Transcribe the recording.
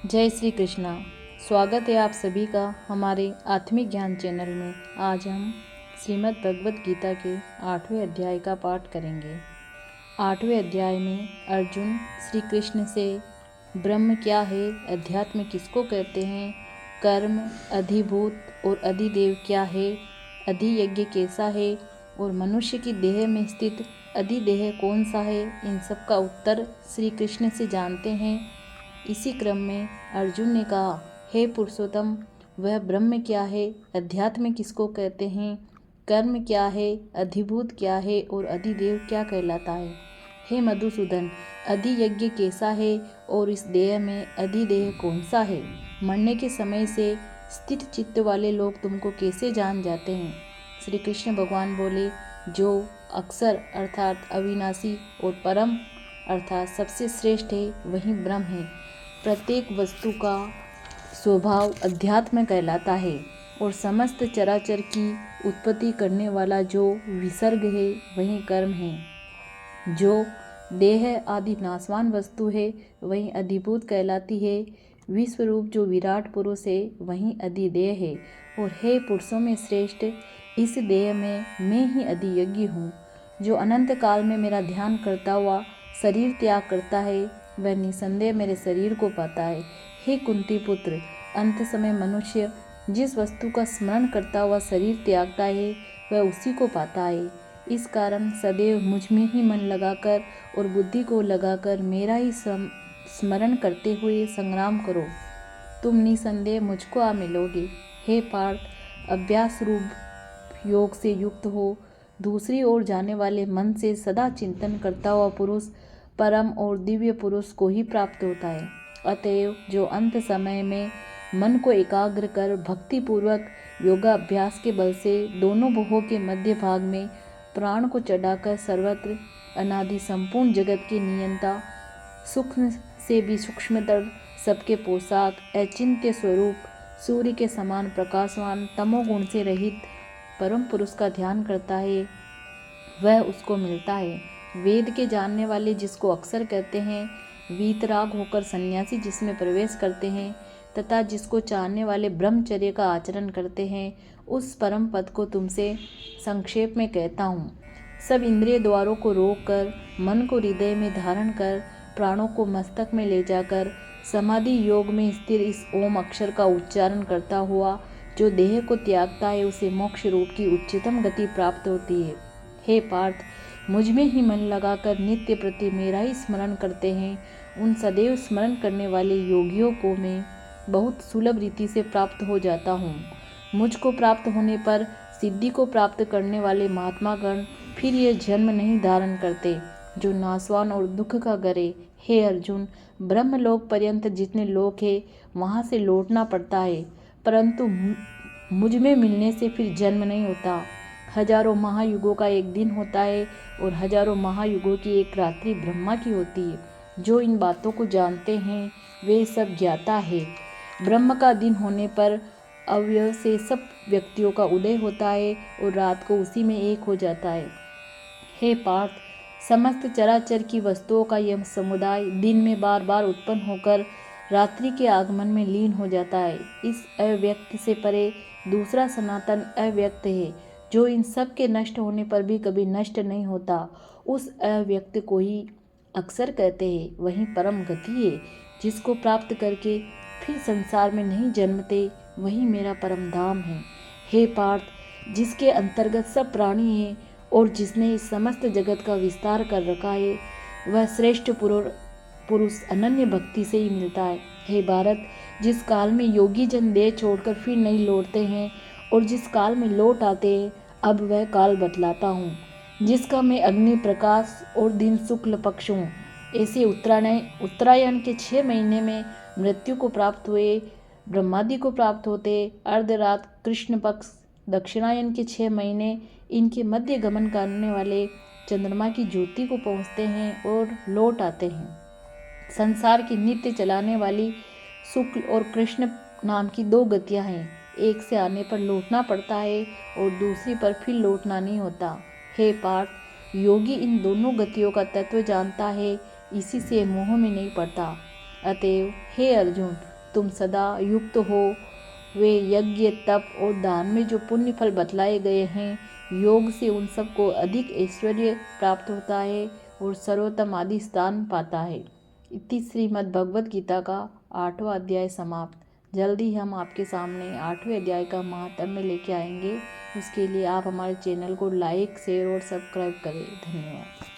जय श्री कृष्णा। स्वागत है आप सभी का हमारे आत्मिक ज्ञान चैनल में। आज हम श्रीमद् भगवत गीता के 8वें अध्याय का पाठ करेंगे। 8वें अध्याय में अर्जुन श्री कृष्ण से ब्रह्म क्या है, अध्यात्म किसको कहते हैं, कर्म, अधिभूत और अधिदेव क्या है, अधियज्ञ कैसा है और मनुष्य की देह में स्थित अधिदेह कौन सा है, इन सब का उत्तर श्री कृष्ण से जानते हैं। इसी क्रम में अर्जुन ने कहा, हे पुरुषोत्तम, वह ब्रह्म क्या है, अध्यात्म किसको कहते हैं, कर्म क्या है, अधिभूत क्या है और अधिदेव क्या कहलाता है। हे मधुसूदन, अधियज्ञ कैसा है और इस देह में अधिदेह कौन सा है। मरने के समय से स्थित चित्त वाले लोग तुमको कैसे जान जाते हैं। श्री कृष्ण भगवान बोले, जो अक्षर अर्थात अविनाशी और परम अर्थात सबसे श्रेष्ठ है वही ब्रह्म है। प्रत्येक वस्तु का स्वभाव अध्यात्म कहलाता है और समस्त चराचर की उत्पत्ति करने वाला जो विसर्ग है वही कर्म है। जो देह आदि नाशवान वस्तु है वही अधिभूत कहलाती है। विश्वरूप जो विराट पुरुष है वही अधिदेह है। और हे पुरुषों में श्रेष्ठ, इस देह में मैं ही अधियज्ञ हूँ। जो अनंत काल में मेरा ध्यान करता हुआ शरीर त्याग करता है वह निसंदेह मेरे शरीर को पाता है। हे कुंती पुत्र, अंत समय मनुष्य जिस वस्तु का स्मरण करता हुआ शरीर त्यागता है वह उसी को पाता है। इस कारण सदैव मुझ में ही मन लगाकर और बुद्धि को लगाकर मेरा ही स्मरण करते हुए संग्राम करो, तुम निसंदेह मुझको आ मिलोगे। हे पार्थ, अभ्यास रूप योग से युक्त हो दूसरी ओर जाने वाले मन से सदा चिंतन करता हुआ पुरुष परम और दिव्य पुरुष को ही प्राप्त होता है। अतएव जो अंत समय में मन को एकाग्र कर भक्ति पूर्वक योगाभ्यास के बल से दोनों भुवों के मध्य भाग में प्राण को चढ़ाकर सर्वत्र अनादि संपूर्ण जगत की नियंता, सूक्ष्म से भी सूक्ष्मतर, सबके पोशाक, अचिंत्य स्वरूप, सूर्य के समान प्रकाशवान, तमोगुण से रहित परम पुरुष का ध्यान करता है वह उसको मिलता है। वेद के जानने वाले जिसको अक्षर कहते हैं, वीतराग होकर सन्यासी जिसमें प्रवेश करते हैं तथा जिसको चाहने वाले ब्रह्मचर्य का आचरण करते हैं, उस परम पद को तुमसे संक्षेप में कहता हूँ। सब इंद्रिय द्वारों को रोककर मन को हृदय में धारण कर प्राणों को मस्तक में ले जाकर समाधि योग में स्थिर इस ओम अक्षर का उच्चारण करता हुआ जो देह को त्यागता है उसे मोक्ष रूप की उच्चतम गति प्राप्त होती है। हे पार्थ, मुझ में ही मन लगाकर नित्य प्रति मेरा ही स्मरण करते हैं उन सदैव स्मरण करने वाले योगियों को मैं बहुत सुलभ रीति से प्राप्त हो जाता हूँ। मुझको प्राप्त होने पर सिद्धि को प्राप्त करने वाले महात्मागण फिर ये जन्म नहीं धारण करते जो नाशवान और दुख का गरे। हे अर्जुन, ब्रह्मलोक पर्यंत जितने लोक है वहाँ से लौटना पड़ता है, परंतु मुझ में मिलने से फिर जन्म नहीं होता। हजारों महायुगों का एक दिन होता है और हजारों महायुगों की एक रात्रि ब्रह्मा की होती है। जो इन बातों को जानते हैं वे सब ज्ञाता है। ब्रह्म का दिन होने पर अव्यय से सब व्यक्तियों का उदय होता है और रात को उसी में एक हो जाता है। हे पार्थ, समस्त चराचर की वस्तुओं का यह समुदाय दिन में बार बार उत्पन्न होकर रात्रि के आगमन में लीन हो जाता है। इस अव्यक्त से परे दूसरा सनातन अव्यक्त है जो इन सब के नष्ट होने पर भी कभी नष्ट नहीं होता। उस अव्यक्त को ही अक्षर कहते हैं। वही परम गति है जिसको प्राप्त करके फिर संसार में नहीं जन्मते, वही मेरा परम धाम है। हे पार्थ, जिसके अंतर्गत सब प्राणी हैं और जिसने इस समस्त जगत का विस्तार कर रखा है वह श्रेष्ठ पुरुष अनन्य भक्ति से ही मिलता है। हे भारत, जिस काल में योगी जन देह छोड़कर फिर नहीं लौटते हैं और जिस काल में लौट आते हैं, अब वह काल बतलाता हूँ जिसका मैं अग्नि प्रकाश और दिन शुक्ल पक्ष हूँ। ऐसे उत्तरायण के 6 महीने में मृत्यु को प्राप्त हुए ब्रह्मादि को प्राप्त होते, अर्धरात कृष्ण पक्ष दक्षिणायन के 6 महीने इनके मध्य गमन करने वाले चंद्रमा की ज्योति को पहुँचते हैं और लौट आते हैं। संसार की नित्य चलाने वाली शुक्ल और कृष्ण नाम की 2 गतियाँ हैं। एक से आने पर लौटना पड़ता है और दूसरी पर फिर लौटना नहीं होता। हे पार्थ, योगी इन दोनों गतियों का तत्व जानता है, इसी से मोह में नहीं पड़ता। अतएव हे अर्जुन, तुम सदा युक्त हो। वे यज्ञ, तप और दान में जो पुण्य फल बतलाए गए हैं, योग से उन सबको अधिक ऐश्वर्य प्राप्त होता है और सर्वोत्तम आदि स्थान पाता है। इति श्रीमद् भगवद गीता का 8वां अध्याय समाप्त। जल्दी हम आपके सामने 8वें अध्याय का महात्म्य लेके आएंगे। उसके लिए आप हमारे चैनल को लाइक, शेयर और सब्सक्राइब करें। धन्यवाद।